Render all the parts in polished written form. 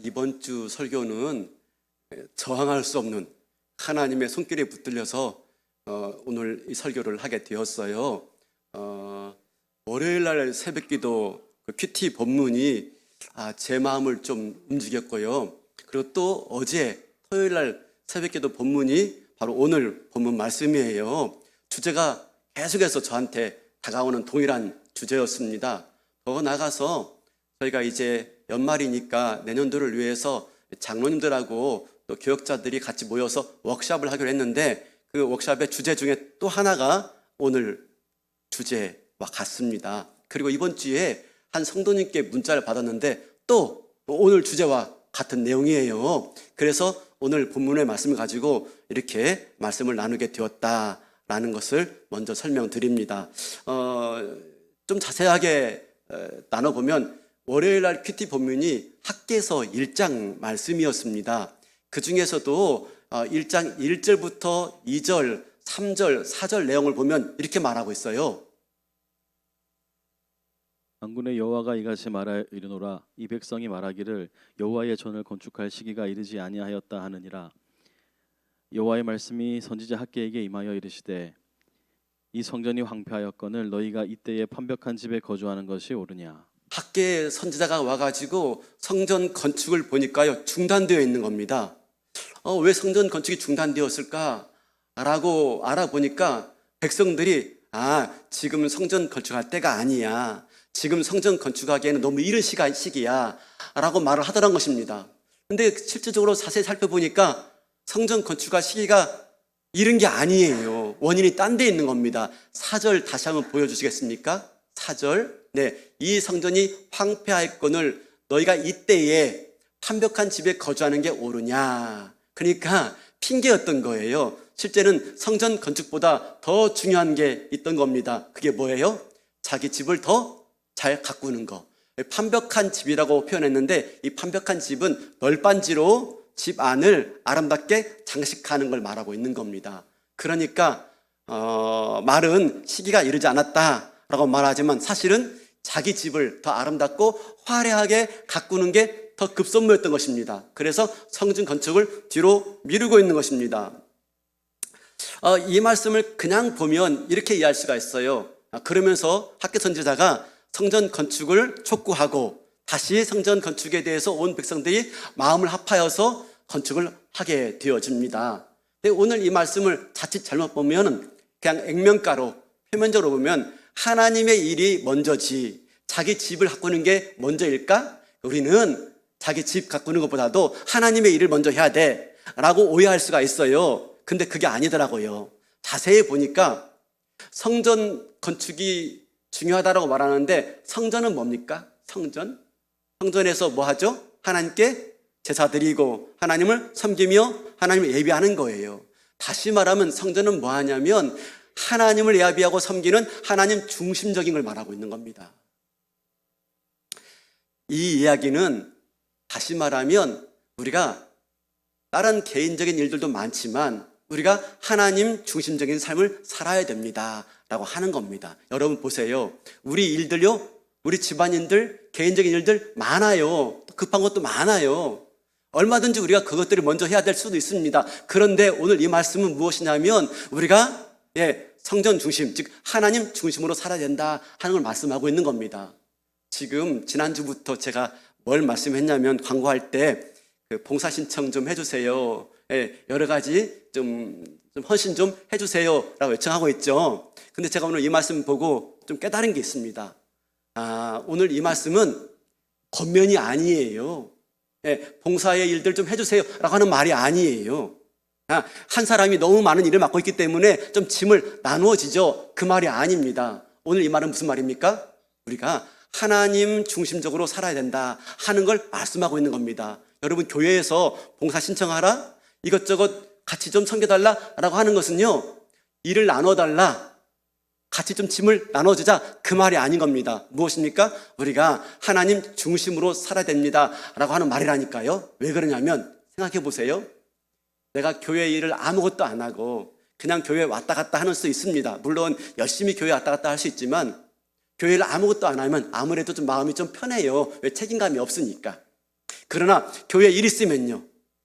이번 주 설교는 저항할 수 없는 하나님의 손길에 붙들려서 오늘 이 설교를 하게 되었어요. 월요일 날 새벽기도 큐티 본문이 제 마음을 좀 움직였고요. 그리고 또 어제 토요일 날 새벽기도 본문이 바로 오늘 본문 말씀이에요. 주제가 계속해서 저한테 다가오는 동일한 주제였습니다. 더 나아가서 저희가 이제 연말이니까 내년도를 위해서 장로님들하고 또 교역자들이 같이 모여서 워크숍을 하기로 했는데 그 워크숍의 주제 중에 또 하나가 오늘 주제와 같습니다. 그리고 이번 주에 한 성도님께 문자를 받았는데 또 오늘 주제와 같은 내용이에요. 그래서 오늘 본문의 말씀을 가지고 이렇게 말씀을 나누게 되었다라는 것을 먼저 설명드립니다. 좀 자세하게 나눠보면 월요일 날 큐티 본문이 학개서 1장 말씀이었습니다. 그 중에서도 1장 1절부터 2절, 3절, 4절 내용을 보면 이렇게 말하고 있어요. 만군의 여호와가 이같이 말하 이르노라. 이 백성이 말하기를 여호와의 전을 건축할 시기가 이르지 아니하였다 하느니라. 여호와의 말씀이 선지자 학개에게 임하여 이르시되 이 성전이 황폐하였거늘 너희가 이때에 판벽한 집에 거주하는 것이 옳으냐. 학개 선지자가 와가지고 성전 건축을 보니까요 중단되어 있는 겁니다. 왜 성전 건축이 중단되었을까? 라고 알아보니까 백성들이 지금 성전 건축할 때가 아니야. 지금 성전 건축하기에는 너무 이른 시기야 라고 말을 하더란 것입니다. 근데 실질적으로 자세히 살펴보니까 성전 건축할 시기가 이른 게 아니에요. 원인이 딴 데 있는 겁니다. 4절 다시 한번 보여주시겠습니까? 4절. 이 성전이 황폐하였거늘 너희가 이때에 판벽한 집에 거주하는 게 옳으냐. 그러니까 핑계였던 거예요. 실제는 성전 건축보다 더 중요한 게 있던 겁니다. 그게 뭐예요? 자기 집을 더 잘 가꾸는 거. 판벽한 집이라고 표현했는데 이 판벽한 집은 널빤지로 집 안을 아름답게 장식하는 걸 말하고 있는 겁니다. 그러니까 말은 시기가 이르지 않았다라고 말하지만 사실은 자기 집을 더 아름답고 화려하게 가꾸는 게 더 급선무였던 것입니다. 그래서 성전 건축을 뒤로 미루고 있는 것입니다. 이 말씀을 그냥 보면 이렇게 이해할 수가 있어요. 그러면서 학개 선지자가 성전 건축을 촉구하고 다시 성전 건축에 대해서 온 백성들이 마음을 합하여서 건축을 하게 되어집니다. 근데 오늘 이 말씀을 자칫 잘못 보면 그냥 액면가로 표면적으로 보면 하나님의 일이 먼저지 자기 집을 가꾸는 게 먼저일까? 우리는 자기 집 가꾸는 것보다도 하나님의 일을 먼저 해야 돼 라고 오해할 수가 있어요. 근데 그게 아니더라고요. 자세히 보니까 성전 건축이 중요하다고 말하는데 성전은 뭡니까? 성전에서 뭐 하죠? 하나님께 제사 드리고 하나님을 섬기며 하나님을 예비하는 거예요. 다시 말하면 성전은 뭐 하냐면 하나님을 예비하고 섬기는 하나님 중심적인 걸 말하고 있는 겁니다. 이 이야기는 다시 말하면 우리가 다른 개인적인 일들도 많지만 우리가 하나님 중심적인 삶을 살아야 됩니다 라고 하는 겁니다. 여러분 보세요. 우리 일들요, 우리 집안인들 개인적인 일들 많아요. 급한 것도 많아요. 얼마든지 우리가 그것들을 먼저 해야 될 수도 있습니다. 그런데 오늘 이 말씀은 무엇이냐면 우리가 성전 중심, 즉 하나님 중심으로 살아야 된다 하는 걸 말씀하고 있는 겁니다. 지금 지난주부터 제가 뭘 말씀했냐면 광고할 때 봉사 신청 좀 해주세요. 여러 가지 좀 헌신 좀 해주세요 라고 요청하고 있죠. 근데 제가 오늘 이 말씀 보고 좀 깨달은 게 있습니다. 오늘 이 말씀은 겉면이 아니에요. 봉사의 일들 좀 해주세요 라고 하는 말이 아니에요. 한 사람이 너무 많은 일을 맡고 있기 때문에 좀 짐을 나누어지죠. 그 말이 아닙니다. 오늘 이 말은 무슨 말입니까? 우리가 하나님 중심적으로 살아야 된다 하는 걸 말씀하고 있는 겁니다. 여러분 교회에서 봉사 신청하라, 이것저것 같이 좀 섬겨달라 라고 하는 것은요, 일을 나눠달라, 같이 좀 짐을 나눠주자 그 말이 아닌 겁니다. 무엇입니까? 우리가 하나님 중심으로 살아야 됩니다 라고 하는 말이라니까요. 왜 그러냐면 생각해 보세요. 내가 교회 일을 아무것도 안 하고 그냥 교회에 왔다 갔다 하는 수 있습니다. 물론 열심히 교회 왔다 갔다 할 수 있지만 교회를 아무것도 안 하면 아무래도 좀 마음이 좀 편해요. 왜? 책임감이 없으니까. 그러나 교회에 일 있으면요,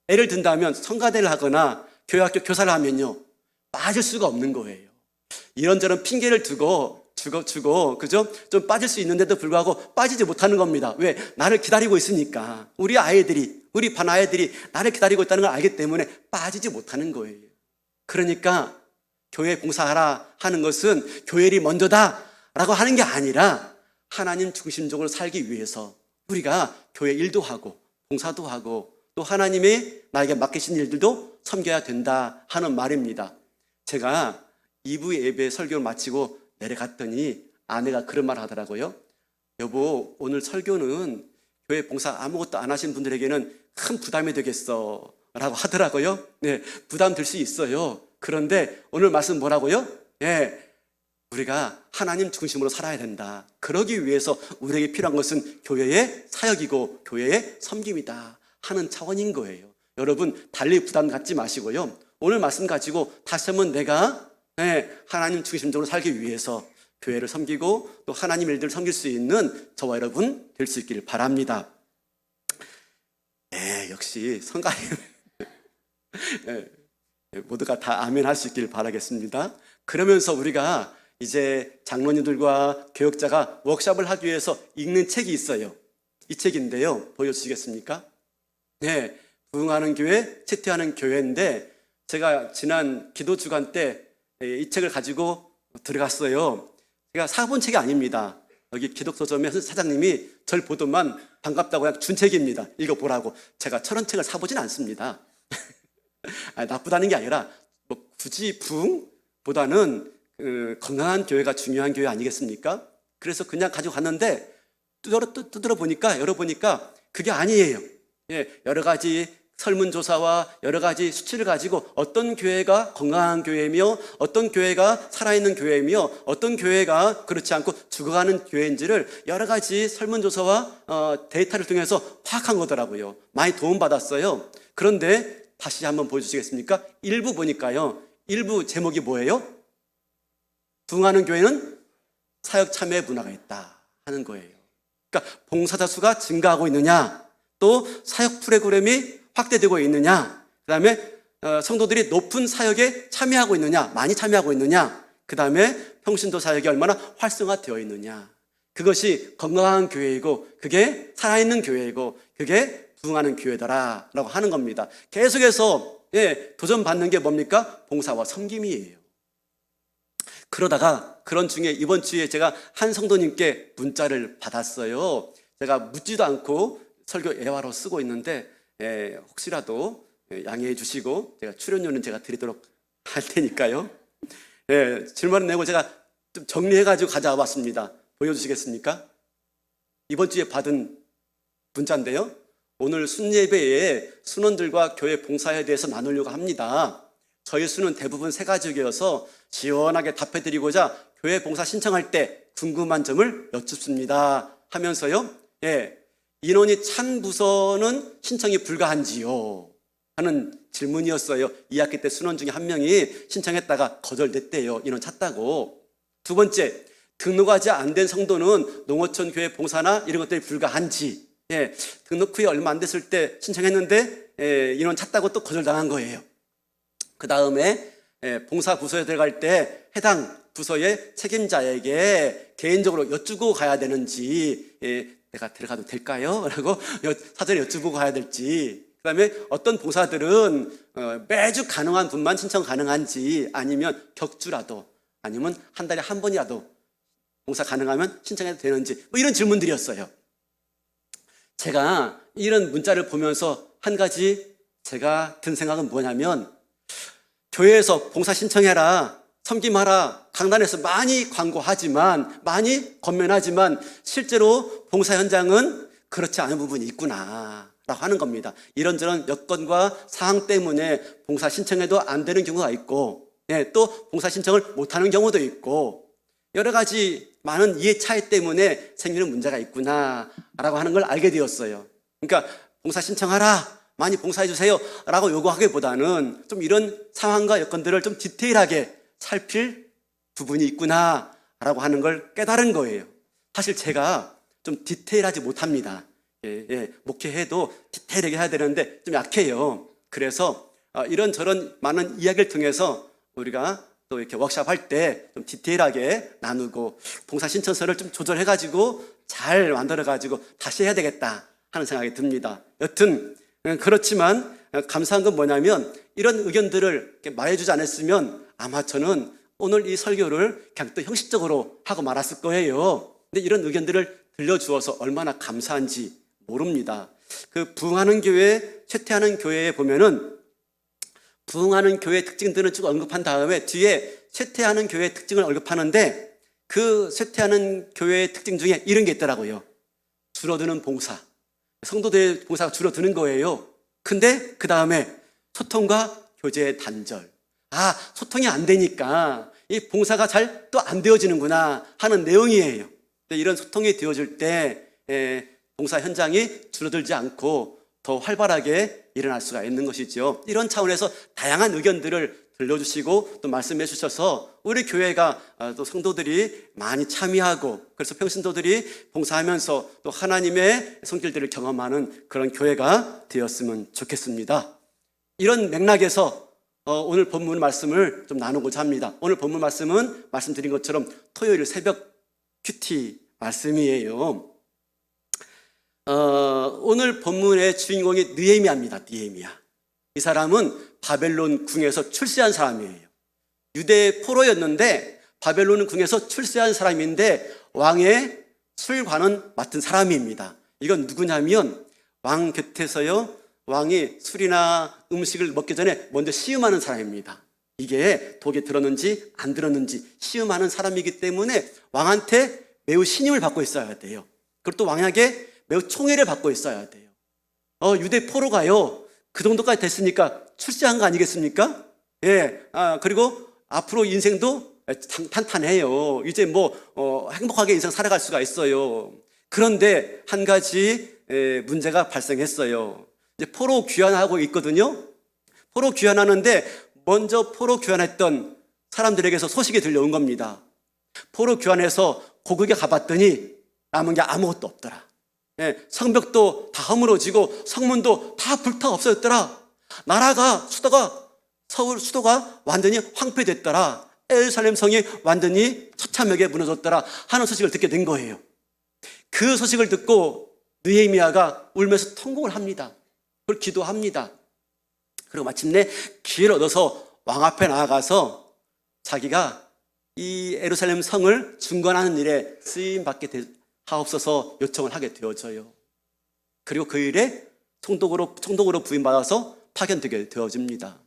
예를 든다면 성가대를 하거나 교회 학교 교사를 하면요, 빠질 수가 없는 거예요. 이런저런 핑계를 주고 그죠? 좀 빠질 수 있는데도 불구하고 빠지지 못하는 겁니다. 왜? 나를 기다리고 있으니까. 우리 반 아이들이 나를 기다리고 있다는 걸 알기 때문에 빠지지 못하는 거예요. 그러니까 교회 봉사하라 하는 것은 교회 일이 먼저다라고 하는 게 아니라 하나님 중심적으로 살기 위해서 우리가 교회 일도 하고 봉사도 하고 또 하나님이 나에게 맡기신 일들도 섬겨야 된다 하는 말입니다. 제가 2부 예배 설교를 마치고 내려갔더니 아내가 그런 말 하더라고요. 여보, 오늘 설교는 교회 봉사 아무것도 안 하신 분들에게는 큰 부담이 되겠어 라고 하더라고요. 네, 부담 될 수 있어요. 그런데 오늘 말씀 뭐라고요? 우리가 하나님 중심으로 살아야 된다. 그러기 위해서 우리에게 필요한 것은 교회의 사역이고 교회의 섬김이다 하는 차원인 거예요. 여러분, 달리 부담 갖지 마시고요, 오늘 말씀 가지고 다시 한번 내가 하나님 중심적으로 살기 위해서 교회를 섬기고 또 하나님 일들을 섬길 수 있는 저와 여러분 될 수 있기를 바랍니다. 역시 성가님 모두가 다 아멘 할 수 있기를 바라겠습니다. 그러면서 우리가 이제 장로님들과 교역자가 워크숍을 하기 위해서 읽는 책이 있어요. 이 책인데요, 보여주시겠습니까? 부흥하는 교회, 채태하는 교회인데 제가 지난 기도 주간 때 이 책을 가지고 들어갔어요. 제가 사본 책이 아닙니다. 여기 기독서점의 사장님이 절 보더만 반갑다고 그냥 준 책입니다. 읽어보라고. 제가 저런 책을 사보진 않습니다. 나쁘다는 게 아니라 굳이 부흥보다는 건강한 교회가 중요한 교회 아니겠습니까? 그래서 그냥 가지고 갔는데 열어보니까 그게 아니에요. 여러 가지 설문조사와 여러 가지 수치를 가지고 어떤 교회가 건강한 교회이며 어떤 교회가 살아있는 교회이며 어떤 교회가 그렇지 않고 죽어가는 교회인지를 여러 가지 설문조사와 데이터를 통해서 파악한 거더라고요. 많이 도움받았어요. 그런데 다시 한번 보여주시겠습니까? 1부 보니까요, 1부 제목이 뭐예요? 부흥하는 교회는 사역 참여의 문화가 있다 하는 거예요. 그러니까 봉사자 수가 증가하고 있느냐, 또 사역 프로그램이 확대되고 있느냐, 그 다음에 성도들이 높은 사역에 참여하고 있느냐, 많이 참여하고 있느냐, 그 다음에 평신도 사역이 얼마나 활성화되어 있느냐, 그것이 건강한 교회이고 그게 살아있는 교회이고 그게 부흥하는 교회다라고 하는 겁니다. 계속해서 도전받는 게 뭡니까? 봉사와 섬김이에요. 그러다가 그런 중에 이번 주에 제가 한 성도님께 문자를 받았어요. 제가 묻지도 않고 설교 예화로 쓰고 있는데 혹시라도 양해해 주시고 제가 출연료는 제가 드리도록 할 테니까요. 질문을 내고 제가 좀 정리해가지고 가져와 봤습니다. 보여주시겠습니까? 이번 주에 받은 문자인데요, 오늘 순예배에 순원들과 교회 봉사에 대해서 나누려고 합니다. 저희 수는 대부분 세 가족이어서 시원하게 답해드리고자 교회 봉사 신청할 때 궁금한 점을 여쭙습니다 하면서요, 인원이 찬 부서는 신청이 불가한지요 하는 질문이었어요. 2학기 때 순원 중에 한 명이 신청했다가 거절됐대요. 인원 찼다고. 두 번째, 등록하지 안 된 성도는 농어촌 교회 봉사나 이런 것들이 불가한지. 등록 후에 얼마 안 됐을 때 신청했는데 인원 찼다고 또 거절당한 거예요. 그 다음에 봉사 부서에 들어갈 때 해당 부서의 책임자에게 개인적으로 여쭈고 가야 되는지, 내가 들어가도 될까요? 라고 사전에 여쭈고 가야 될지, 그 다음에 어떤 봉사들은 매주 가능한 분만 신청 가능한지, 아니면 격주라도, 아니면 한 달에 한 번이라도 봉사 가능하면 신청해도 되는지, 이런 질문들이었어요. 제가 이런 문자를 보면서 한 가지 제가 든 생각은 뭐냐면, 교회에서 봉사 신청해라, 섬김하라, 강단에서 많이 광고하지만, 많이 권면하지만 실제로 봉사 현장은 그렇지 않은 부분이 있구나 라고 하는 겁니다. 이런저런 여건과 사항 때문에 봉사 신청해도 안 되는 경우가 있고, 또 봉사 신청을 못하는 경우도 있고, 여러 가지 많은 이해 차이 때문에 생기는 문제가 있구나 라고 하는 걸 알게 되었어요. 그러니까 봉사 신청하라, 많이 봉사해 주세요 라고 요구하기보다는 좀 이런 상황과 여건들을 좀 디테일하게 살필 부분이 있구나 라고 하는 걸 깨달은 거예요. 사실 제가 좀 디테일하지 못합니다. 목회해도 세련되게 해야 되는데 좀 약해요. 그래서 이런저런 많은 이야기를 통해서 우리가 또 이렇게 워크숍할 때 좀 디테일하게 나누고 봉사 신청서를 좀 조절해가지고 잘 만들어가지고 다시 해야 되겠다 하는 생각이 듭니다. 여튼 그렇지만 감사한 건 뭐냐면 이런 의견들을 이렇게 말해주지 않았으면 아마 저는 오늘 이 설교를 그냥 또 형식적으로 하고 말았을 거예요. 근데 이런 의견들을 들려주어서 얼마나 감사한지 모릅니다. 그 부흥하는 교회, 쇠퇴하는 교회에 보면은 부흥하는 교회의 특징들은 쭉 언급한 다음에 뒤에 쇠퇴하는 교회의 특징을 언급하는데 그 쇠퇴하는 교회의 특징 중에 이런 게 있더라고요. 줄어드는 봉사. 성도들의 봉사가 줄어드는 거예요. 근데 그 다음에 소통과 교제의 단절. 소통이 안 되니까 이 봉사가 잘 또 안 되어지는구나 하는 내용이에요. 이런 소통이 되어질 때 봉사 현장이 줄어들지 않고 더 활발하게 일어날 수가 있는 것이죠. 이런 차원에서 다양한 의견들을 들려주시고 또 말씀해 주셔서 우리 교회가 또 성도들이 많이 참여하고 그래서 평신도들이 봉사하면서 또 하나님의 손길들을 경험하는 그런 교회가 되었으면 좋겠습니다. 이런 맥락에서 오늘 본문 말씀을 좀 나누고자 합니다. 오늘 본문 말씀은 말씀드린 것처럼 토요일 새벽 큐티 말씀이에요. 오늘 본문의 주인공이 느헤미야입니다. 느헤미야. 이 사람은 바벨론 궁에서 출세한 사람이에요. 유대 포로였는데 바벨론 궁에서 출세한 사람인데 왕의 술관은 맡은 사람입니다. 이건 누구냐면 왕 곁에서요, 왕이 술이나 음식을 먹기 전에 먼저 시음하는 사람입니다. 이게 독에 들었는지 안 들었는지 시음하는 사람이기 때문에 왕한테 매우 신임을 받고 있어야 돼요. 그리고 또 왕에게 매우 총애를 받고 있어야 돼요. 유대 포로가요, 그 정도까지 됐으니까 출세한 거 아니겠습니까? 예. 그리고 앞으로 인생도 탄탄해요. 이제 행복하게 인생 살아갈 수가 있어요. 그런데 한 가지 문제가 발생했어요. 이제 포로 귀환하고 있거든요. 포로 귀환하는데 먼저 포로 귀환했던 사람들에게서 소식이 들려온 겁니다. 포로 귀환해서 고국에 가봤더니 남은 게 아무것도 없더라. 성벽도 다 허물어지고 성문도 다 불타 없어졌더라. 나라가 서울 수도가 완전히 황폐됐더라. 예루살렘 성이 완전히 처참하게 무너졌더라 하는 소식을 듣게 된 거예요. 그 소식을 듣고 느헤미야가 울면서 통곡을 합니다. 그걸 기도합니다. 그리고 마침내 기회를 얻어서 왕 앞에 나아가서 자기가 이 예루살렘 성을 중건하는 일에 쓰임받게 하옵소서 요청을 하게 되어져요. 그리고 그 일에 총독으로 부임받아서 파견되게 되어집니다.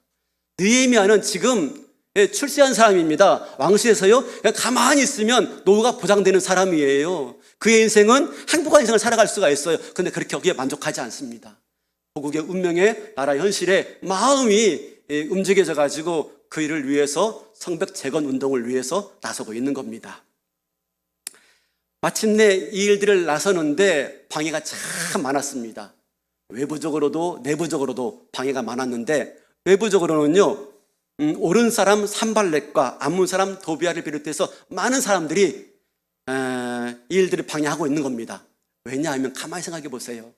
느헤미야는 지금 출세한 사람입니다. 왕실에서요, 그냥 가만히 있으면 노후가 보장되는 사람이에요. 그의 인생은 행복한 인생을 살아갈 수가 있어요. 그런데 그렇게 거기에 만족하지 않습니다. 고국의 운명의 나라 현실에 마음이 움직여져 가지고 그 일을 위해서 성벽 재건 운동을 위해서 나서고 있는 겁니다. 마침내 이 일들을 나서는데 방해가 참 많았습니다. 외부적으로도 내부적으로도 방해가 많았는데 외부적으로는요, 오른 사람 산발렛과 암몬 사람 도비아를 비롯해서 많은 사람들이 이 일들을 방해하고 있는 겁니다. 왜냐하면 가만히 생각해 보세요.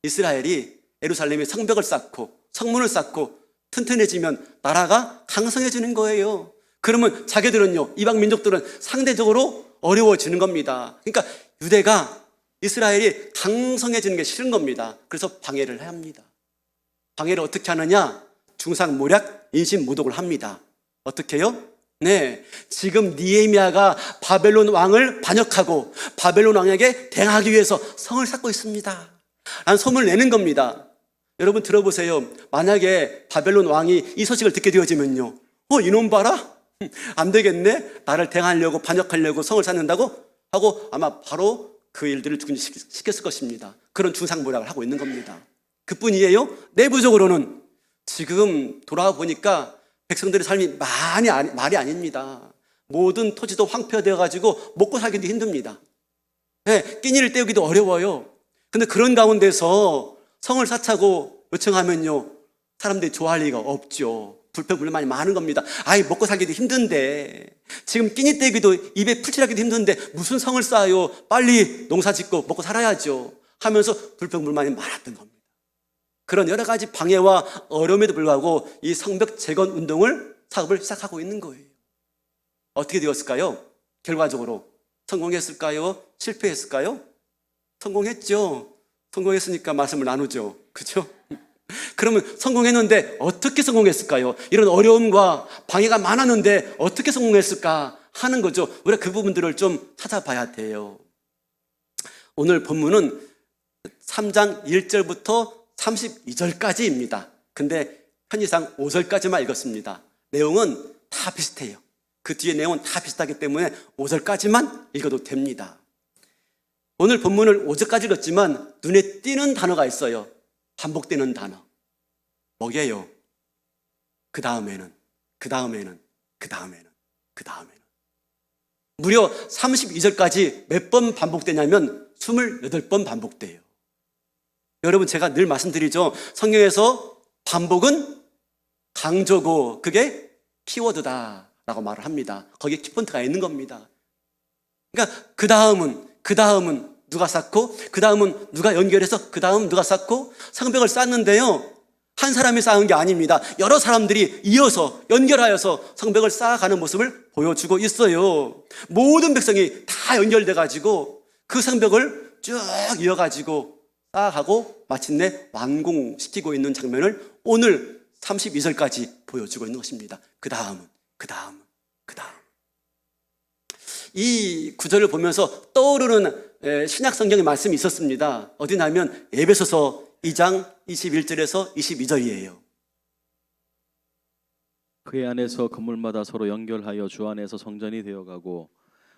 이스라엘이 예루살렘에 성벽을 쌓고 성문을 쌓고 튼튼해지면 나라가 강성해지는 거예요. 그러면 자기들은요, 이방 민족들은 상대적으로 어려워지는 겁니다. 그러니까 유대가 이스라엘이 강성해지는 게 싫은 겁니다. 그래서 방해를 해야 합니다. 방해를 어떻게 하느냐? 중상모략, 인신모독을 합니다. 어떻게 해요? 네, 지금 느헤미야가 바벨론 왕을 반역하고 바벨론 왕에게 대항하기 위해서 성을 쌓고 있습니다. 라는 소문을 내는 겁니다. 여러분 들어보세요. 만약에 바벨론 왕이 이 소식을 듣게 되어지면요, 이놈 봐라? 안 되겠네? 나를 대항하려고 반역하려고 성을 쌓는다고? 하고 아마 바로 그 일들을 중지시켰을 것입니다. 그런 중상모략을 하고 있는 겁니다. 그뿐이에요? 내부적으로는 지금 돌아와 보니까 백성들의 삶이 말이 아닙니다. 모든 토지도 황폐되어 가지고 먹고 살기도 힘듭니다. 끼니를 때우기도 어려워요. 근데 그런 가운데서 성을 쌓자고 요청하면요, 사람들이 좋아할 리가 없죠. 불평불만이 많은 겁니다. 먹고 살기도 힘든데, 지금 끼니 때기도 입에 풀칠하기도 힘든데 무슨 성을 쌓아요? 빨리 농사 짓고 먹고 살아야죠 하면서 불평불만이 많았던 겁니다. 그런 여러 가지 방해와 어려움에도 불구하고 이 성벽 재건 운동을 사업을 시작하고 있는 거예요. 어떻게 되었을까요? 결과적으로 성공했을까요? 실패했을까요? 성공했죠. 성공했으니까 말씀을 나누죠. 그렇죠? 그러면 성공했는데 어떻게 성공했을까요? 이런 어려움과 방해가 많았는데 어떻게 성공했을까 하는 거죠. 우리가 그 부분들을 좀 찾아봐야 돼요. 오늘 본문은 3장 1절부터 32절까지입니다. 근데 편의상 5절까지만 읽었습니다. 내용은 다 비슷해요. 그 뒤에 내용은 다 비슷하기 때문에 5절까지만 읽어도 됩니다. 오늘 본문을 5절까지 읽었지만 눈에 띄는 단어가 있어요. 반복되는 단어. 뭐게요? 그 다음에는, 그 다음에는, 그 다음에는, 그 다음에는. 무려 32절까지 몇 번 반복되냐면 28번 반복돼요. 여러분, 제가 늘 말씀드리죠. 성경에서 반복은 강조고 그게 키워드다 라고 말을 합니다. 거기에 키포인트가 있는 겁니다. 그러니까 그 다음은 누가 쌓고, 그 다음은 누가 연결해서, 그 다음 누가 쌓고, 성벽을 쌓는데요, 한 사람이 쌓은 게 아닙니다. 여러 사람들이 이어서 연결하여서 성벽을 쌓아가는 모습을 보여주고 있어요. 모든 백성이 다 연결돼 가지고 그 성벽을 쭉 이어가지고 쌓아가고 마침내 완공시키고 있는 장면을 오늘 32절까지 보여주고 있는 것입니다. 그 다음은, 그 다음은, 그 다음. 이 구절을 보면서 떠오르는 신약 성경의 말씀이 있었습니다. 어디냐면 에베소서 2장 21절에서 22절이에요. 그의 안에서 건물마다 서로 연결하여 주 안에서 성전이 되어가고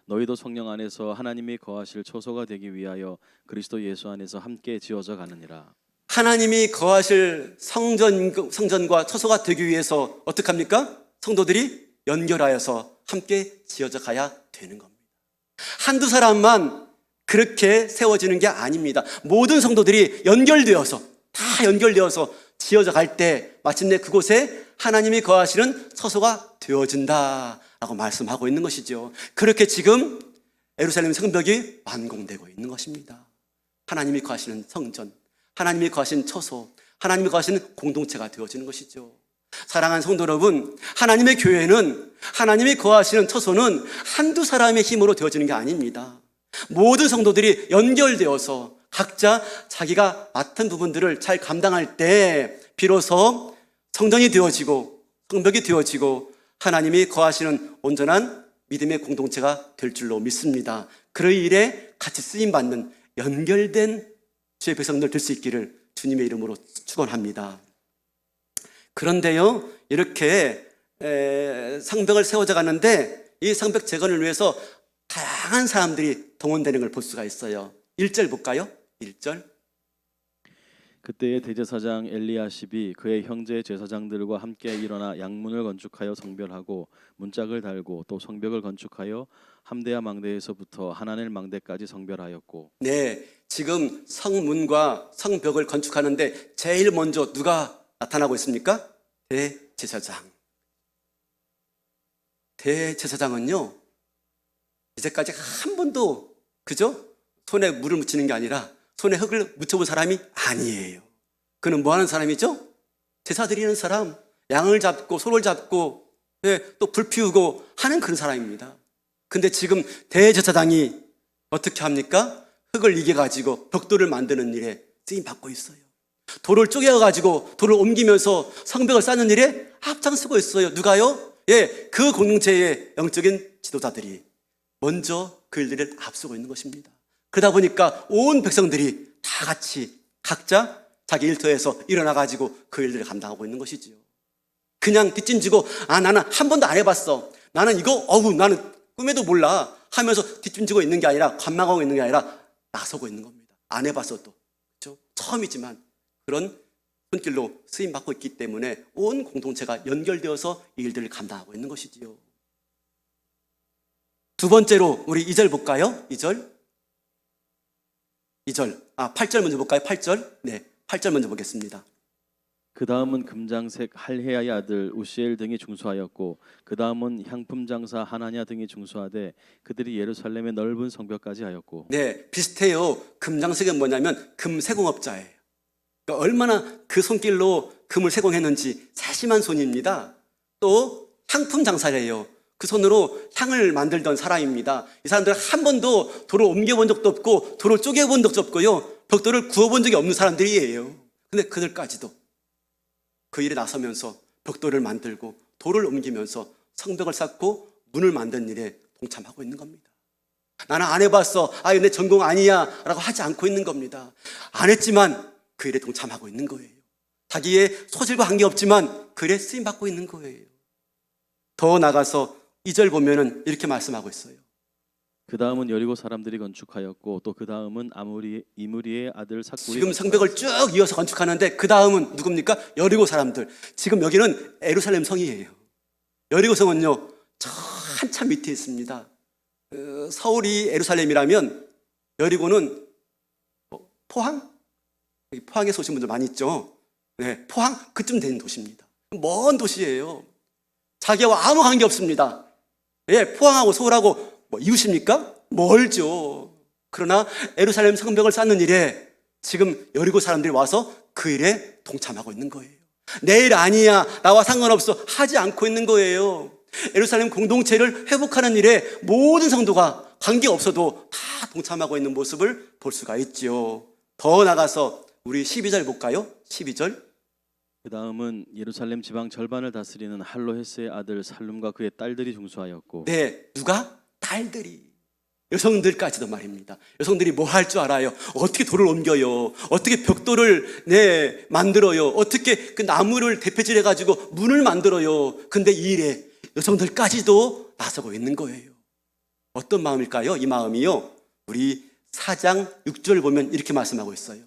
너희도 성령 안에서 하나님이 거하실 초소가 되기 위하여 그리스도 예수 안에서 함께 지어져 가느니라. 하나님이 거하실 성전과 처소가 되기 위해서 어떻게 합니까? 성도들이 연결하여서 함께 지어져 가야 되는 겁니다. 한두 사람만 그렇게 세워지는 게 아닙니다. 모든 성도들이 다 연결되어서 지어져 갈 때 마침내 그곳에 하나님이 거하시는 처소가 되어진다라고 말씀하고 있는 것이죠. 그렇게 지금 예루살렘 성벽이 완공되고 있는 것입니다. 하나님이 거하시는 성전, 하나님이 거하신 처소, 하나님이 거하시는 공동체가 되어지는 것이죠. 사랑하는 성도 여러분, 하나님의 교회는, 하나님이 거하시는 처소는 한두 사람의 힘으로 되어지는 게 아닙니다. 모든 성도들이 연결되어서 각자 자기가 맡은 부분들을 잘 감당할 때 비로소 성전이 되어지고 성벽이 되어지고 하나님이 거하시는 온전한 믿음의 공동체가 될 줄로 믿습니다. 그 일에 같이 쓰임받는 연결된 주의 백성들 될 수 있기를 주님의 이름으로 축원합니다. 그런데요, 이렇게 성벽을 세워져 가는데 이 성벽 재건을 위해서 다양한 사람들이 동원되는 걸 볼 수가 있어요. 1절 볼까요? 1절. 그때의 대제사장 엘리야십이 그의 형제 제사장들과 함께 일어나 양문을 건축하여 성별하고 문짝을 달고 또 성벽을 건축하여 함대야 망대에서부터 하나넬 망대까지 성별하였고. 네, 지금 성문과 성벽을 건축하는데 제일 먼저 누가 나타나고 있습니까? 대제사장. 대제사장은요, 이제까지 한 번도, 그죠? 손에 물을 묻히는 게 아니라 손에 흙을 묻혀본 사람이 아니에요. 그는 뭐 하는 사람이죠? 제사 드리는 사람, 양을 잡고 소를 잡고 또 불 피우고 하는 그런 사람입니다. 근데 지금 대제사장이 어떻게 합니까? 흙을 이겨가지고 벽돌을 만드는 일에 쓰임 받고 있어요. 돌을 쪼개가지고 돌을 옮기면서 성벽을 쌓는 일에 앞장서고 있어요. 누가요? 그 공동체의 영적인 지도자들이 먼저 그 일들을 앞서고 있는 것입니다. 그러다 보니까 온 백성들이 다 같이 각자 자기 일터에서 일어나가지고 그 일들을 감당하고 있는 것이지요. 그냥 뒷짐지고 나는 한 번도 안 해봤어, 나는 이거 나는 꿈에도 몰라 하면서 뒷짐지고 있는 게 아니라 관망하고 있는 게 아니라 나서고 있는 겁니다. 안 해봤어도, 그렇죠? 처음이지만 그런 손길로 쓰임받고 있기 때문에 온 공동체가 연결되어서 이 일들을 감당하고 있는 것이지요. 두 번째로 우리 2절 볼까요? 2절. 8절 먼저 볼까요? 8절. 네, 8절 먼저 보겠습니다. 그 다음은 금장색 할헤야의 아들 우시엘 등이 중수하였고 그 다음은 향품 장사 하나냐 등이 중수하되 그들이 예루살렘의 넓은 성벽까지 하였고. 네, 비슷해요. 금장색은 뭐냐면 금세공업자예요. 그러니까 얼마나 그 손길로 금을 세공했는지 세심한 손입니다. 또 향품 장사를 해요. 그 손으로 향을 만들던 사람입니다. 이 사람들은 한 번도 돌을 옮겨본 적도 없고 돌을 쪼개본 적도 없고요. 벽돌을 구워본 적이 없는 사람들이에요. 근데 그들까지도 그 일에 나서면서 벽돌을 만들고 돌을 옮기면서 성벽을 쌓고 문을 만든 일에 동참하고 있는 겁니다. 나는 안 해봤어. 내 전공 아니야 라고 하지 않고 있는 겁니다. 안 했지만 그 일에 동참하고 있는 거예요. 자기의 소질과 관계없지만 그 일에 쓰임받고 있는 거예요. 더 나가서 2절 보면은 이렇게 말씀하고 있어요. 그 다음은 여리고 사람들이 건축하였고 또 그 다음은 이므리의 아들 삭불이 지금 성벽을 쭉 이어서 건축하는데 그 다음은 누굽니까? 여리고 사람들. 지금 여기는 예루살렘 성이에요. 여리고 성은요 저 한참 밑에 있습니다. 서울이 예루살렘이라면 여리고는 포항? 포항에서 오신 분들 많이 있죠. 네, 포항 그쯤 되는 도시입니다. 먼 도시예요. 자기와 아무 관계 없습니다. 예, 포항하고 서울하고 이웃입니까? 멀죠. 그러나 예루살렘 성벽을 쌓는 일에 지금 여리고 사람들이 와서 그 일에 동참하고 있는 거예요. 내 일 아니야, 나와 상관없어 하지 않고 있는 거예요. 예루살렘 공동체를 회복하는 일에 모든 성도가 관계없어도 다 동참하고 있는 모습을 볼 수가 있지요. 더 나가서 우리 12절 볼까요? 12절. 그 다음은 예루살렘 지방 절반을 다스리는 할로헤스의 아들 살룸과 그의 딸들이 중수하였고 네, 누가? 딸들이. 여성들까지도 말입니다. 여성들이 뭐 할 줄 알아요? 어떻게 돌을 옮겨요? 어떻게 벽돌을 만들어요? 어떻게 그 나무를 대패질해가지고 문을 만들어요? 근데 이 일에 여성들까지도 나서고 있는 거예요. 어떤 마음일까요? 이 마음이요. 우리 4장 6절 보면 이렇게 말씀하고 있어요.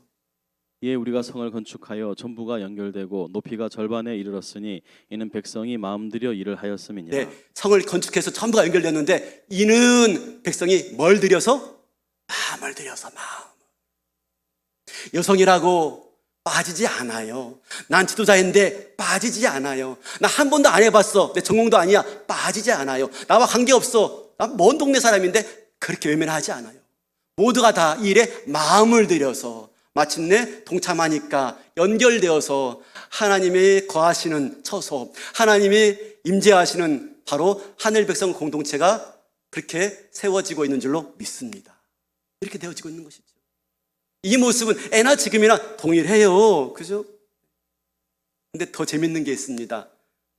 이에 우리가 성을 건축하여 전부가 연결되고 높이가 절반에 이르렀으니 이는 백성이 마음들여 일을 하였음이니라. 네, 성을 건축해서 전부가 연결됐는데 이는 백성이 뭘 들여서? 마음을 들여서 마음. 여성이라고 빠지지 않아요. 난 지도자인데 빠지지 않아요. 나 한 번도 안 해봤어. 내 전공도 아니야. 빠지지 않아요. 나와 관계없어. 난 먼 동네 사람인데 그렇게 외면하지 않아요. 모두가 다 이 일에 마음을 들여서 마침내 동참하니까 연결되어서 하나님이 거하시는 처소, 하나님이 임재하시는 바로 하늘 백성 공동체가 그렇게 세워지고 있는 줄로 믿습니다. 이렇게 되어지고 있는 것이죠. 이 모습은 애나 지금이나 동일해요. 그죠? 근데 더 재밌는 게 있습니다.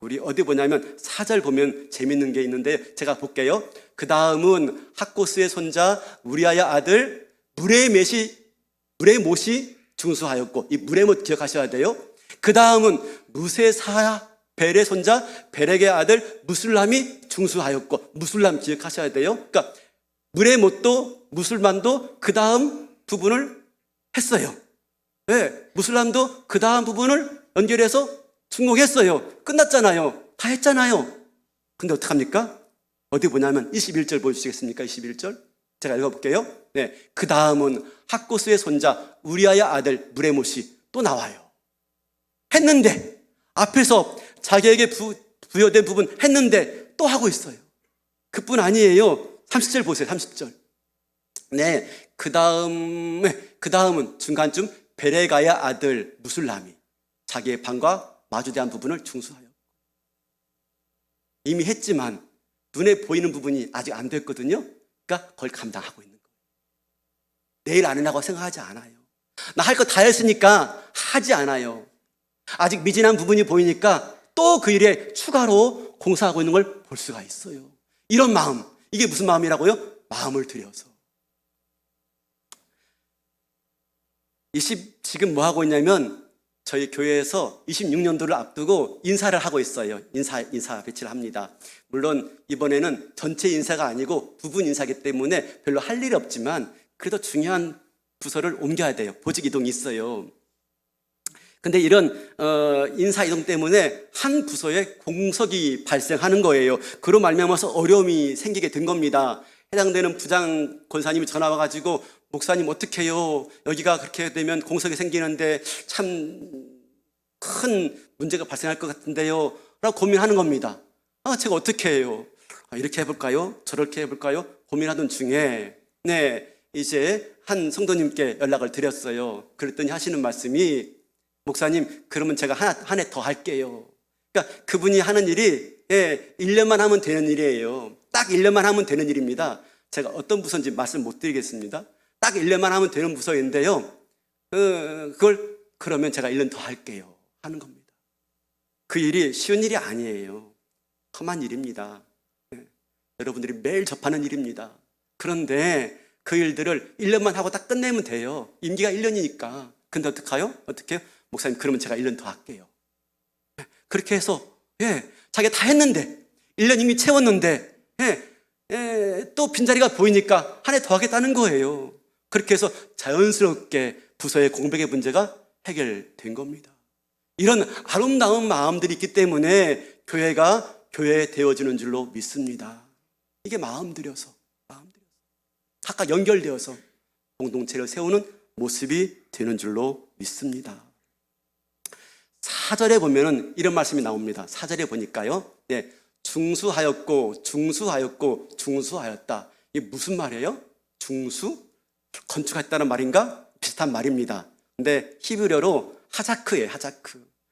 우리 어디 보냐면 4절 보면 재밌는 게 있는데 제가 볼게요. 그 다음은 학고스의 손자 우리아의 아들 무레못이 중수하였고, 이 무레못 기억하셔야 돼요. 그 다음은 무세사 벨의 손자 벨렉의 아들 무술람이 중수하였고, 무술람 기억하셔야 돼요. 그러니까 무레못도 무술만도 그 다음 부분을 했어요. 네, 무술람도 그 다음 부분을 연결해서 중공했어요. 끝났잖아요. 다 했잖아요. 근데 어떡합니까? 어디 보냐면 21절 보여주시겠습니까? 21절 제가 읽어볼게요. 네, 그 다음은 학고스의 손자 우리아의 아들 무레못이 또 나와요. 했는데 앞에서 자기에게 부여된 부분 했는데 또 하고 있어요. 그뿐 아니에요. 30절 보세요. 30절. 네, 그 다음은 중간쯤 베레가의 아들 무술람이 자기의 방과 마주대한 부분을 중수하여 이미 했지만 눈에 보이는 부분이 아직 안 됐거든요. 그러니까 그걸 감당하고 있는 거예요. 내일 안 해라고 생각하지 않아요. 나 할 거 다 했으니까 하지 않아요. 아직 미진한 부분이 보이니까 또 그 일에 추가로 공사하고 있는 걸 볼 수가 있어요. 이런 마음, 이게 무슨 마음이라고요? 마음을 들여서. 지금 뭐 하고 있냐면 저희 교회에서 26년도를 앞두고 인사를 하고 있어요. 인사 배치를 합니다. 물론 이번에는 전체 인사가 아니고 부분 인사이기 때문에 별로 할 일이 없지만 그래도 중요한 부서를 옮겨야 돼요. 보직 이동이 있어요. 근데 이런 인사 이동 때문에 한 부서에 공석이 발생하는 거예요. 그로 말미암아서 어려움이 생기게 된 겁니다. 해당되는 부장 권사님이 전화 와가지고 목사님 어떻게 해요? 여기가 그렇게 되면 공석이 생기는데 참 큰 문제가 발생할 것 같은데요 라고 고민하는 겁니다. 제가 어떻게 해요? 이렇게 해볼까요? 저렇게 해볼까요? 고민하던 중에 이제 한 성도님께 연락을 드렸어요. 그랬더니 하시는 말씀이 목사님, 그러면 제가 한 해 더 할게요. 그러니까 그분이 하는 일이 1년만 하면 되는 일이에요. 딱 1년만 하면 되는 일입니다. 제가 어떤 부서인지 말씀 못 드리겠습니다. 딱 1년만 하면 되는 부서인데요. 그걸 그러면 제가 1년 더 할게요 하는 겁니다. 그 일이 쉬운 일이 아니에요. 험한 일입니다. 여러분들이 매일 접하는 일입니다. 그런데 그 일들을 1년만 하고 딱 끝내면 돼요. 임기가 1년이니까. 근데 어떡해요? 어떡해요? 목사님, 그러면 제가 1년 더 할게요. 그렇게 해서 자기가 다 했는데 1년 이미 채웠는데 또 빈자리가 보이니까 한 해 더 하겠다는 거예요. 그렇게 해서 자연스럽게 부서의 공백의 문제가 해결된 겁니다. 이런 아름다운 마음들이 있기 때문에 교회가 교회 되어지는 줄로 믿습니다. 이게 마음 들여서 각각 연결되어서 공동체를 세우는 모습이 되는 줄로 믿습니다. 4절에 보면은 이런 말씀이 나옵니다. 4절에 보니까요. 중수하였고 중수하였다. 이게 무슨 말이에요? 중수? 건축했다는 말인가? 비슷한 말입니다. 근데 히브리어로 하자크예요.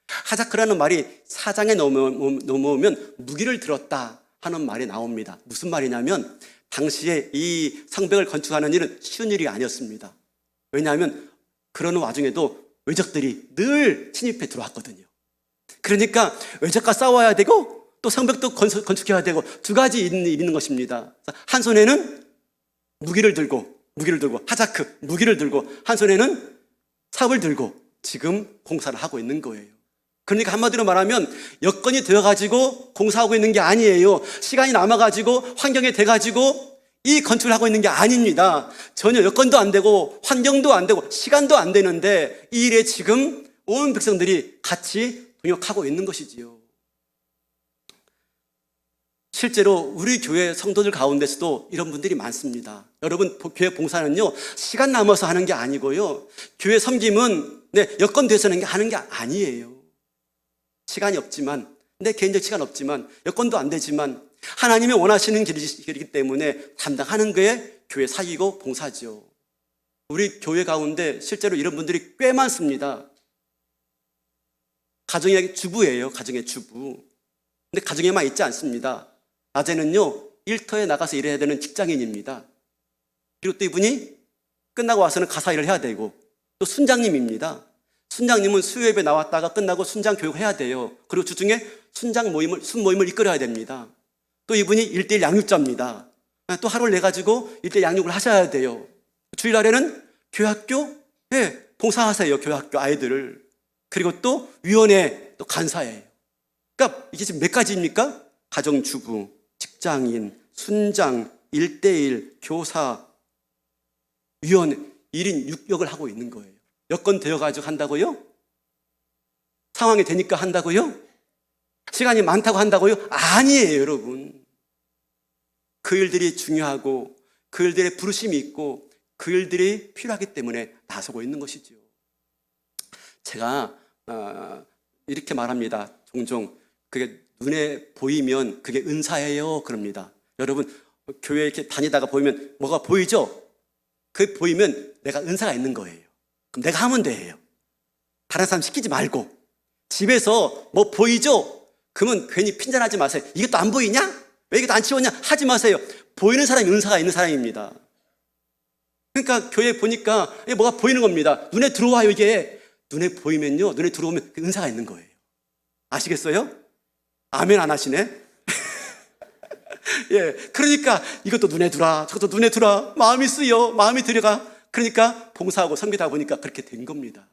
하자크라는 말이 사장에 넘어오면 무기를 들었다 하는 말이 나옵니다. 무슨 말이냐면 당시에 이 성벽을 건축하는 일은 쉬운 일이 아니었습니다. 왜냐하면 그러는 와중에도 외적들이 늘 침입해 들어왔거든요. 그러니까 외적과 싸워야 되고 또 성벽도 건축해야 되고 두 가지 일이 있는 것입니다. 한 손에는 무기를 들고 하자크 무기를 들고 한 손에는 삽을 들고 지금 공사를 하고 있는 거예요. 그러니까 한마디로 말하면 여건이 되어가지고 공사하고 있는 게 아니에요. 시간이 남아가지고 환경이 돼가지고 이 건축을 하고 있는 게 아닙니다. 전혀 여건도 안 되고 환경도 안 되고 시간도 안 되는데 이 일에 지금 온 백성들이 같이 동역하고 있는 것이지요. 실제로 우리 교회 성도들 가운데서도 이런 분들이 많습니다. 여러분, 교회 봉사는요 시간 남아서 하는 게 아니고요, 교회 섬김은 여건 돼서 하는 게 아니에요. 시간이 없지만, 내 개인적 시간 없지만, 여건도 안 되지만 하나님이 원하시는 길이기 때문에 담당하는 게 교회 사역이고 봉사죠. 우리 교회 가운데 실제로 이런 분들이 꽤 많습니다. 가정의 주부예요. 가정의 주부. 근데 가정에만 있지 않습니다. 낮에는요 일터에 나가서 일해야 되는 직장인입니다. 그리고 또 이분이 끝나고 와서는 가사 일을 해야 되고, 또 순장님입니다. 순장님은 수요예배 나왔다가 끝나고 순장 교육을 해야 돼요. 그리고 주중에 순모임을 이끌어야 됩니다. 또 이분이 1:1 양육자입니다. 또 하루를 내가지고 1:1 양육을 하셔야 돼요. 주일날에는 교학교 봉사하세요. 교학교 아이들을. 그리고 또 위원회 또 간사예요. 그러니까 이게 지금 몇 가지입니까? 가정주부, 직장인, 순장, 1:1 교사, 위원 1인 6역을 하고 있는 거예요. 여건 되어가지고 한다고요? 상황이 되니까 한다고요? 시간이 많다고 한다고요? 아니에요, 여러분. 그 일들이 중요하고 그 일들의 부르심이 있고 그 일들이 필요하기 때문에 나서고 있는 것이죠. 제가 이렇게 말합니다. 종종 그게 눈에 보이면 그게 은사예요 그럽니다. 여러분, 교회 이렇게 다니다가 보이면 뭐가 보이죠? 그게 보이면 내가 은사가 있는 거예요. 그럼 내가 하면 돼요. 다른 사람 시키지 말고. 집에서 뭐 보이죠? 그러면 괜히 핀잔하지 마세요. 이것도 안 보이냐? 왜 이것도 안 치웠냐? 하지 마세요. 보이는 사람이 은사가 있는 사람입니다. 그러니까 교회에 보니까 뭐가 보이는 겁니다. 눈에 들어와요. 이게 눈에 보이면요, 눈에 들어오면 그 은사가 있는 거예요. 아시겠어요? 아멘 안 하시네? 그러니까 이것도 눈에 들어와, 저것도 눈에 들어와, 마음이 쓰여, 마음이 들어가. 그러니까 봉사하고 섬기다 보니까 그렇게 된 겁니다.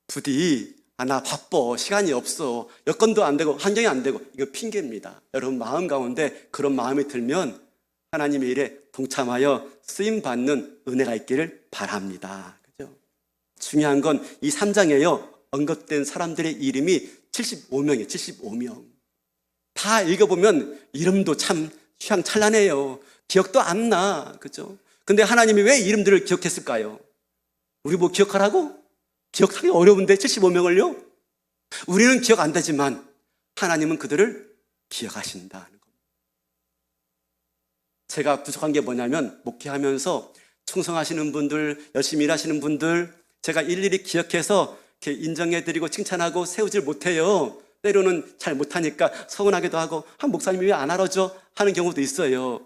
부디 나 바빠, 시간이 없어, 여건도 안 되고 환경이 안 되고, 이거 핑계입니다. 여러분 마음 가운데 그런 마음이 들면 하나님의 일에 동참하여 쓰임받는 은혜가 있기를 바랍니다. 그죠? 중요한 건 이 3장에요 언급된 사람들의 이름이 75명이에요. 75명. 다 읽어보면 이름도 참 휘황찬란해요. 기억도 안 나. 그죠? 근데 하나님이 왜 이름들을 기억했을까요? 우리 뭐 기억하라고? 기억하기 어려운데 75명을요? 우리는 기억 안 되지만 하나님은 그들을 기억하신다는 겁니다. 제가 부족한 게 뭐냐면 목회하면서 충성하시는 분들, 열심히 일하시는 분들, 제가 일일이 기억해서 이렇게 인정해드리고 칭찬하고 세우질 못해요. 때로는 잘 못하니까 서운하기도 하고, 목사님이 왜 안 알아줘? 하는 경우도 있어요.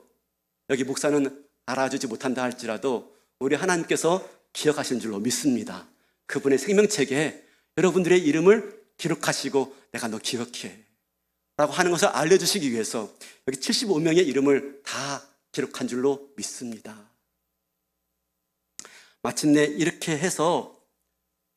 여기 목사는 알아주지 못한다 할지라도 우리 하나님께서 기억하시는 줄로 믿습니다. 그분의 생명책에 여러분들의 이름을 기록하시고 내가 너 기억해 라고 하는 것을 알려주시기 위해서 여기 75명의 이름을 다 기록한 줄로 믿습니다. 마침내 이렇게 해서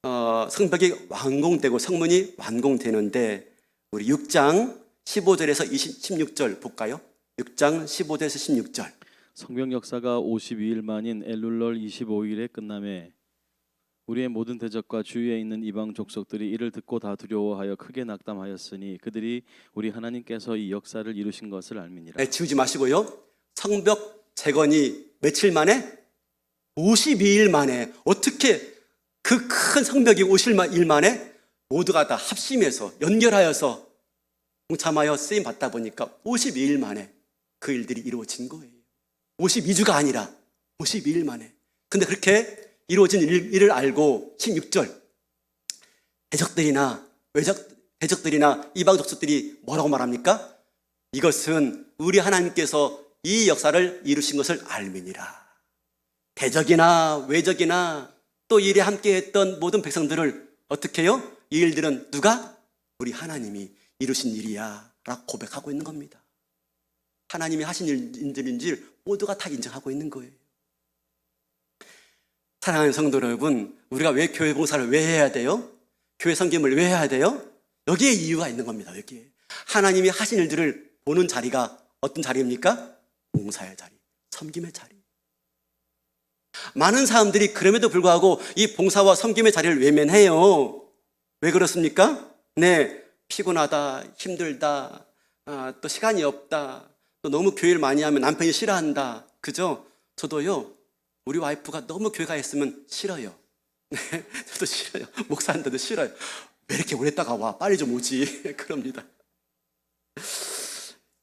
성벽이 완공되고 성문이 완공되는데, 우리 6장 15절에서 16절 볼까요? 6장 15절에서 16절. 성벽 역사가 52일 만인 엘룰월 25일에 끝남에 우리의 모든 대적과 주위에 있는 이방 족속들이 이를 듣고 다 두려워하여 크게 낙담하였으니 그들이 우리 하나님께서 이 역사를 이루신 것을 알미니라. 네, 지우지 마시고요. 성벽 재건이 며칠 만에? 52일 만에. 어떻게 그 큰 성벽이 52일 만에 모두가 다 합심해서 연결하여서 동참하여 쓰임 받다 보니까 52일 만에 그 일들이 이루어진 거예요. 52주가 아니라 52일 만에. 근데 그렇게 이루어진 일을 알고 16절, 대적들이나 이방 족속들이 뭐라고 말합니까? 이것은 우리 하나님께서 이 역사를 이루신 것을 알미니라. 대적이나 외적이나 또 이 일에 함께했던 모든 백성들을 어떻게 해요? 이 일들은 누가? 우리 하나님이 이루신 일이야 라고 고백하고 있는 겁니다. 하나님이 하신 일들인지 모두가 다 인정하고 있는 거예요. 사랑하는 성도 여러분, 우리가 왜 교회 봉사를 왜 해야 돼요? 교회 섬김을 왜 해야 돼요? 여기에 이유가 있는 겁니다. 여기에 하나님이 하신 일들을 보는 자리가 어떤 자리입니까? 봉사의 자리, 섬김의 자리. 많은 사람들이 그럼에도 불구하고 이 봉사와 섬김의 자리를 외면해요. 왜 그렇습니까? 네, 피곤하다, 힘들다, 또 시간이 없다, 또 너무 교회를 많이 하면 남편이 싫어한다. 그죠? 저도요, 우리 와이프가 너무 교회 가 있으면 싫어요. 네, 저도 싫어요. 목사한테도 싫어요. 왜 이렇게 오래 있다가 와? 빨리 좀 오지. 그럽니다.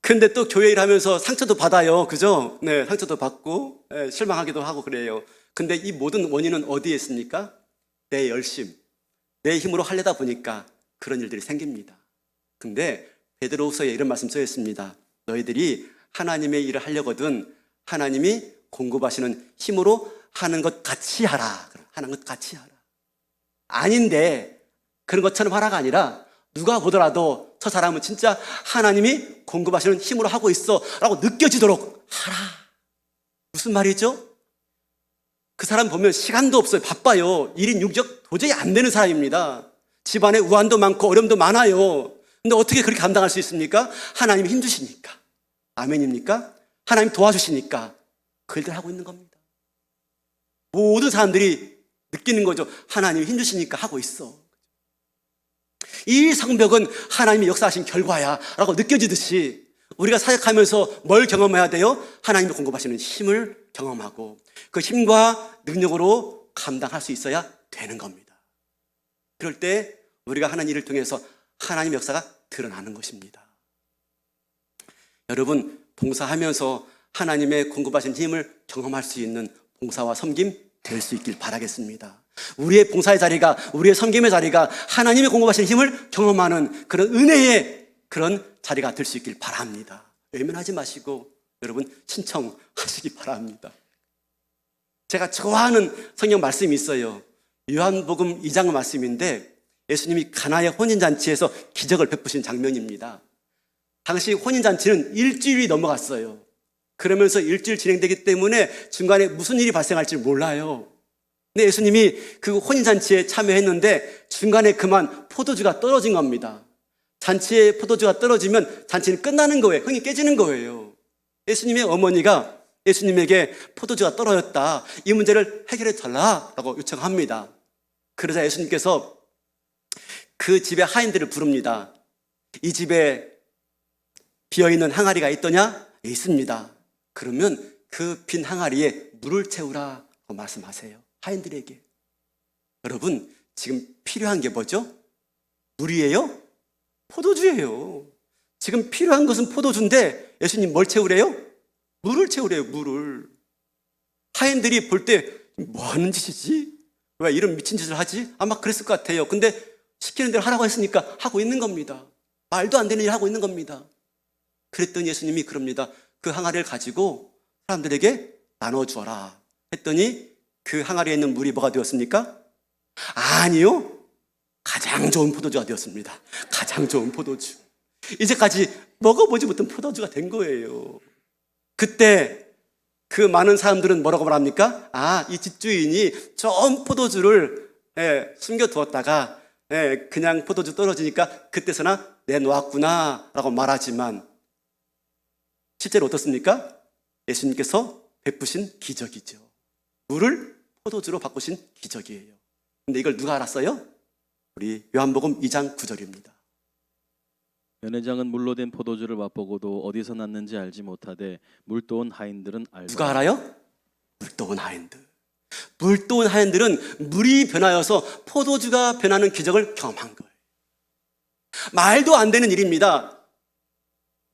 근데 또 교회 일하면서 상처도 받아요. 그죠? 네, 상처도 받고 실망하기도 하고 그래요. 근데 이 모든 원인은 어디에 있습니까? 내 열심, 내 힘으로 하려다 보니까 그런 일들이 생깁니다. 근데 베드로후서에 이런 말씀 써 있습니다. 너희들이 하나님의 일을 하려거든 하나님이 공급하시는 힘으로 하는 것 같이 하라. 하는 것 같이 하라. 아닌데 그런 것처럼 하라가 아니라 누가 보더라도 저 사람은 진짜 하나님이 공급하시는 힘으로 하고 있어 라고 느껴지도록 하라. 무슨 말이죠? 그 사람 보면 시간도 없어요. 바빠요. 1인 6적 도저히 안 되는 사람입니다. 집안에 우환도 많고 어려움도 많아요. 근데 어떻게 그렇게 감당할 수 있습니까? 하나님이 힘주시니까. 아멘입니까? 하나님 도와주시니까 그 일들 하고 있는 겁니다. 모든 사람들이 느끼는 거죠. 하나님이 힘주시니까 하고 있어. 이 성벽은 하나님이 역사하신 결과야 라고 느껴지듯이 우리가 사역하면서 뭘 경험해야 돼요? 하나님이 공급하시는 힘을 경험하고 그 힘과 능력으로 감당할 수 있어야 되는 겁니다. 그럴 때 우리가 하는 일을 통해서 하나님의 역사가 드러나는 것입니다. 여러분, 봉사하면서 하나님의 공급하신 힘을 경험할 수 있는 봉사와 섬김 될 수 있길 바라겠습니다. 우리의 봉사의 자리가, 우리의 섬김의 자리가 하나님이 공급하신 힘을 경험하는 그런 은혜의 그런 자리가 될 수 있길 바랍니다. 외면하지 마시고 여러분 신청하시기 바랍니다. 제가 좋아하는 성경 말씀이 있어요. 요한복음 2장 말씀인데 예수님이 가나의 혼인잔치에서 기적을 베푸신 장면입니다. 당시 혼인잔치는 일주일이 넘어갔어요. 그러면서 일주일 진행되기 때문에 중간에 무슨 일이 발생할지 몰라요. 근데 예수님이 그 혼인잔치에 참여했는데 중간에 그만 포도주가 떨어진 겁니다. 잔치에 포도주가 떨어지면 잔치는 끝나는 거예요. 흥이 깨지는 거예요. 예수님의 어머니가 예수님에게 포도주가 떨어졌다, 이 문제를 해결해 달라고 요청합니다. 그러자 예수님께서 그 집의 하인들을 부릅니다. 이 집에 비어있는 항아리가 있더냐? 네, 있습니다. 그러면 그 빈 항아리에 물을 채우라고 말씀하세요. 하인들에게. 여러분, 지금 필요한 게 뭐죠? 물이에요? 포도주예요. 지금 필요한 것은 포도주인데 예수님 뭘 채우래요? 물을 채우래요. 물을. 하인들이 볼 때 뭐 하는 짓이지? 왜 이런 미친 짓을 하지? 아마 그랬을 것 같아요. 근데 시키는 대로 하라고 했으니까 하고 있는 겁니다. 말도 안 되는 일을 하고 있는 겁니다. 그랬더니 예수님이 그럽니다. 그 항아리를 가지고 사람들에게 나눠주어라 했더니 그 항아리에 있는 물이 뭐가 되었습니까? 아니요. 가장 좋은 포도주가 되었습니다. 가장 좋은 포도주. 이제까지 먹어보지 못한 포도주가 된 거예요. 그때 그 많은 사람들은 뭐라고 말합니까? 이 집주인이 좋은 포도주를 숨겨두었다가 그냥 포도주 떨어지니까 그때서나 내놓았구나 라고 말하지만 실제로 어떻습니까? 예수님께서 베푸신 기적이죠. 물을 포도주로 바꾸신 기적이에요. 근데 이걸 누가 알았어요? 우리 요한복음 2장 9절입니다. 연회장은 물로 된 포도주를 맛보고도 어디서 났는지 알지 못하되 물도온 하인들은 알더라. 누가 알아요? 물도온 하인들. 물도온 하인들은 물이 변하여서 포도주가 변하는 기적을 경험한 거예요. 말도 안 되는 일입니다.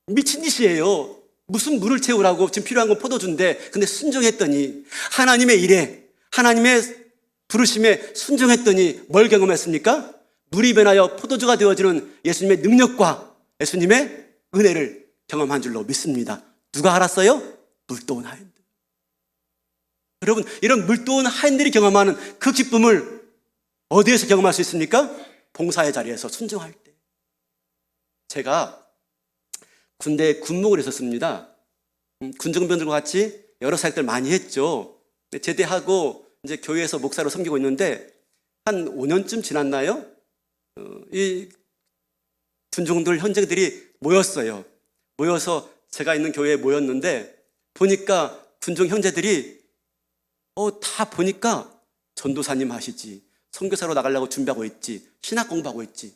미친 짓이에요. 무슨 물을 채우라고, 지금 필요한 건 포도주인데, 근데 순종했더니 하나님의 일에, 하나님의 부르심에 순종했더니 뭘 경험했습니까? 물이 변하여 포도주가 되어지는 예수님의 능력과 예수님의 은혜를 경험한 줄로 믿습니다. 누가 알았어요? 물도온 하인들. 여러분, 이런 물도온 하인들이 경험하는 그 기쁨을 어디에서 경험할 수 있습니까? 봉사의 자리에서 순종할 때. 제가 군대에 군목을 했었습니다. 군정병들과 같이 여러 사역들 많이 했죠. 제대하고 이제 교회에서 목사로 섬기고 있는데 한 5년쯤 지났나요? 이 군종들 현장들이 모였어요. 모여서 제가 있는 교회에 모였는데 보니까 군종 형제들이 다 보니까 전도사님 하시지, 선교사로 나가려고 준비하고 있지, 신학 공부하고 있지.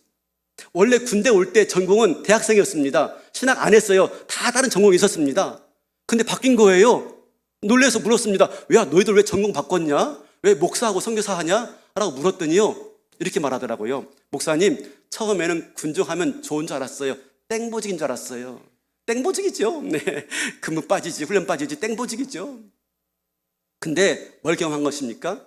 원래 군대 올 때 전공은 대학생이었습니다. 신학 안 했어요. 다 다른 전공이 있었습니다. 근데 바뀐 거예요. 놀라서 물었습니다. 야, 너희들 왜 전공 바꿨냐? 왜 목사하고 선교사 하냐? 라고 물었더니요, 이렇게 말하더라고요. 목사님, 처음에는 군종하면 좋은 줄 알았어요. 땡보직인 줄 알았어요. 땡보직이죠. 네, 근무 빠지지, 훈련 빠지지, 땡보직이죠. 근데 뭘 경험한 것입니까?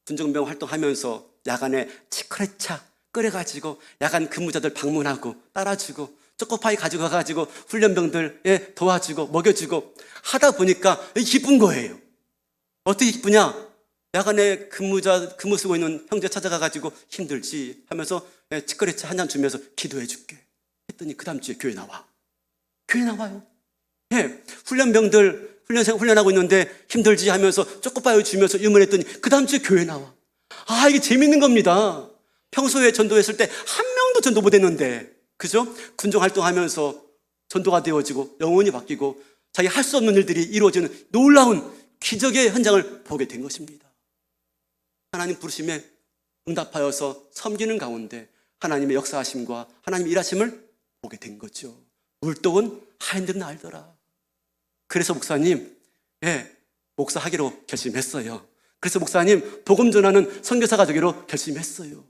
군정병 활동하면서 야간에 치크레차 끓여가지고 야간 근무자들 방문하고 따라주고 초코파이 가지고 가가지고 훈련병들 도와주고 먹여주고 하다 보니까 기쁜 거예요. 어떻게 기쁘냐? 야간에 근무 쓰고 있는 형제 찾아가가지고 힘들지 하면서 치크레차 한 잔 주면서 기도해 줄게 했더니 그 다음 주에 교회 나와. 교회 나와요. 훈련병들 훈련하고 있는데 힘들지 하면서 초코파이 주면서 유문했더니 그 다음 주에 교회 나와. 이게 재밌는 겁니다. 평소에 전도했을 때 한 명도 전도 못했는데, 그죠? 군종 활동하면서 전도가 되어지고 영혼이 바뀌고 자기 할 수 없는 일들이 이루어지는 놀라운 기적의 현장을 보게 된 것입니다. 하나님 부르심에 응답하여서 섬기는 가운데 하나님의 역사하심과 하나님의 일하심을 보게 된 거죠. 물도온 하인들은 알더라. 그래서 목사님, 목사하기로 결심했어요. 그래서 목사님, 복음 전하는 선교사가 되기로 결심했어요.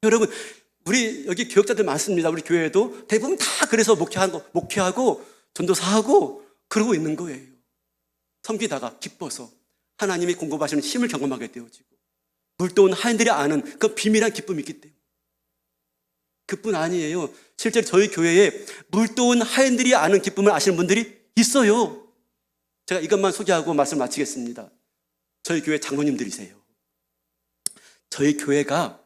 여러분, 우리 여기 교역자들 많습니다. 우리 교회에도 대부분 다 그래서 목회하고 전도사하고 그러고 있는 거예요. 섬기다가 기뻐서 하나님이 공급하시는 힘을 경험하게 되어지고 물도온 하인들이 아는 그 비밀한 기쁨이 있기 때문에. 그뿐 아니에요. 실제로 저희 교회에 물도온 하인들이 아는 기쁨을 아시는 분들이 있어요. 제가 이것만 소개하고 말씀 마치겠습니다. 저희 교회 장로님들이세요. 저희 교회가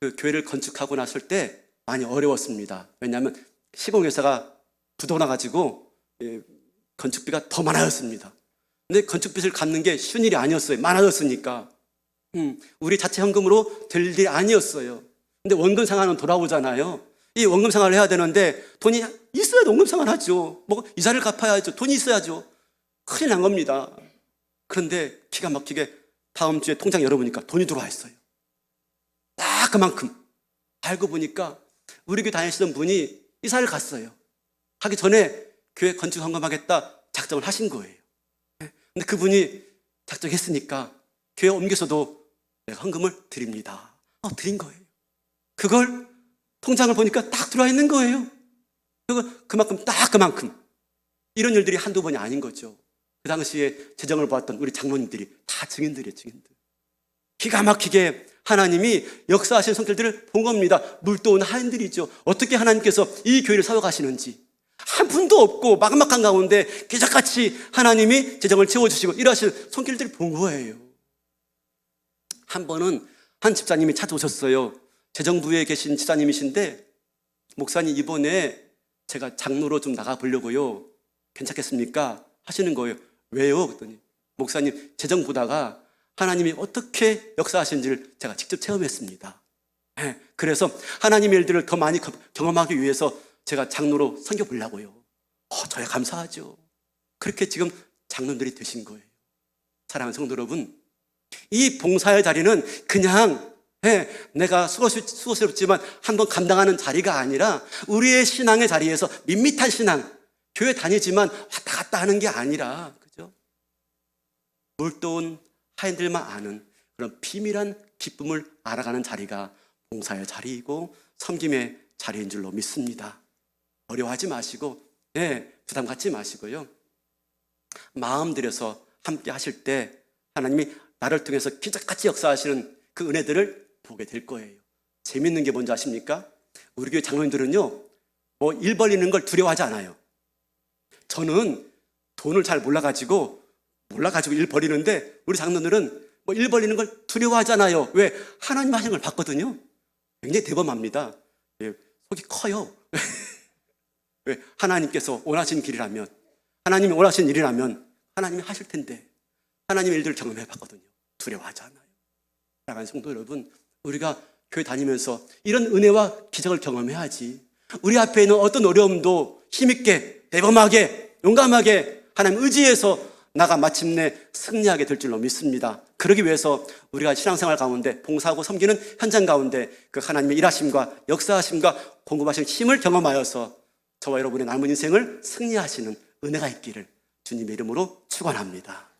그 교회를 건축하고 났을 때 많이 어려웠습니다. 왜냐하면 시공회사가 부도나가지고 건축비가 더 많아졌습니다. 근데 건축빚을 갚는 게 쉬운 일이 아니었어요. 많아졌으니까. 우리 자체 현금으로 될 일이 아니었어요. 근데 원금 상환은 돌아오잖아요. 이 원금 상환을 해야 되는데 돈이 있어야 원금 상환하죠. 이자를 갚아야죠. 돈이 있어야죠. 큰일 난 겁니다. 그런데 기가 막히게 다음 주에 통장 열어보니까 돈이 들어와 있어요. 딱 그만큼. 알고 보니까 우리 교회 다니시던 분이 이사를 갔어요. 하기 전에 교회 건축 헌금하겠다 작정을 하신 거예요. 근데 그분이 작정했으니까 교회 옮겨서도 내가 헌금을 드립니다. 드린 거예요. 그걸 통장을 보니까 딱 들어와 있는 거예요. 그만큼. 이런 일들이 한두 번이 아닌 거죠. 그 당시에 재정을 보았던 우리 장로님들이 다 증인들이에요, 증인들. 기가 막히게 하나님이 역사하신 손길들을 본 겁니다. 물도온 하인들이죠. 어떻게 하나님께서 이 교회를 세워가시는지 한 분도 없고 막막한 가운데 기적같이 하나님이 재정을 채워주시고 일하시는 손길들을 본 거예요. 한 번은 한 집사님이 찾아오셨어요. 재정부에 계신 집사님이신데, 목사님 이번에 제가 장로로 좀 나가보려고요. 괜찮겠습니까? 하시는 거예요. 왜요? 그랬더니 목사님 재정 보다가 하나님이 어떻게 역사하시는지를 제가 직접 체험했습니다. 그래서 하나님의 일들을 더 많이 경험하기 위해서 제가 장로로 섬겨보려고요. 저야 감사하죠. 그렇게 지금 장로들이 되신 거예요. 사랑하는 성도 여러분, 이 봉사의 자리는 그냥 내가 수고스럽지만 한번 감당하는 자리가 아니라 우리의 신앙의 자리에서 밋밋한 신앙, 교회 다니지만 왔다 갔다 하는 게 아니라, 그죠? 물도온 하인들만 아는 그런 비밀한 기쁨을 알아가는 자리가 봉사의 자리이고 섬김의 자리인 줄로 믿습니다. 어려워하지 마시고, 부담 갖지 마시고요. 마음 들여서 함께 하실 때 하나님이 나를 통해서 기적같이 역사하시는 그 은혜들을 보게 될 거예요. 재밌는 게 뭔지 아십니까? 우리 교회 장로님들은요, 뭐 일 벌리는 걸 두려워하지 않아요. 저는 돈을 잘 몰라가지고 일 벌리는데 우리 장로들은 뭐 일 벌리는 걸 두려워하잖아요. 왜? 하나님 하시는 걸 봤거든요. 굉장히 대범합니다. 속이 커요. 왜? 하나님께서 원하시는 길이라면, 하나님이 원하시는 일이라면 하나님이 하실 텐데 하나님의 일들을 경험해 봤거든요. 두려워하지 않아요. 사랑하는 성도 여러분, 우리가 교회 다니면서 이런 은혜와 기적을 경험해야지. 우리 앞에 있는 어떤 어려움도 힘있게, 대범하게, 용감하게 하나님 의지해서 나가 마침내 승리하게 될 줄로 믿습니다. 그러기 위해서 우리가 신앙생활 가운데 봉사하고 섬기는 현장 가운데 그 하나님의 일하심과 역사하심과 공급하신 힘을 경험하여서 저와 여러분의 남은 인생을 승리하시는 은혜가 있기를 주님의 이름으로 축원합니다.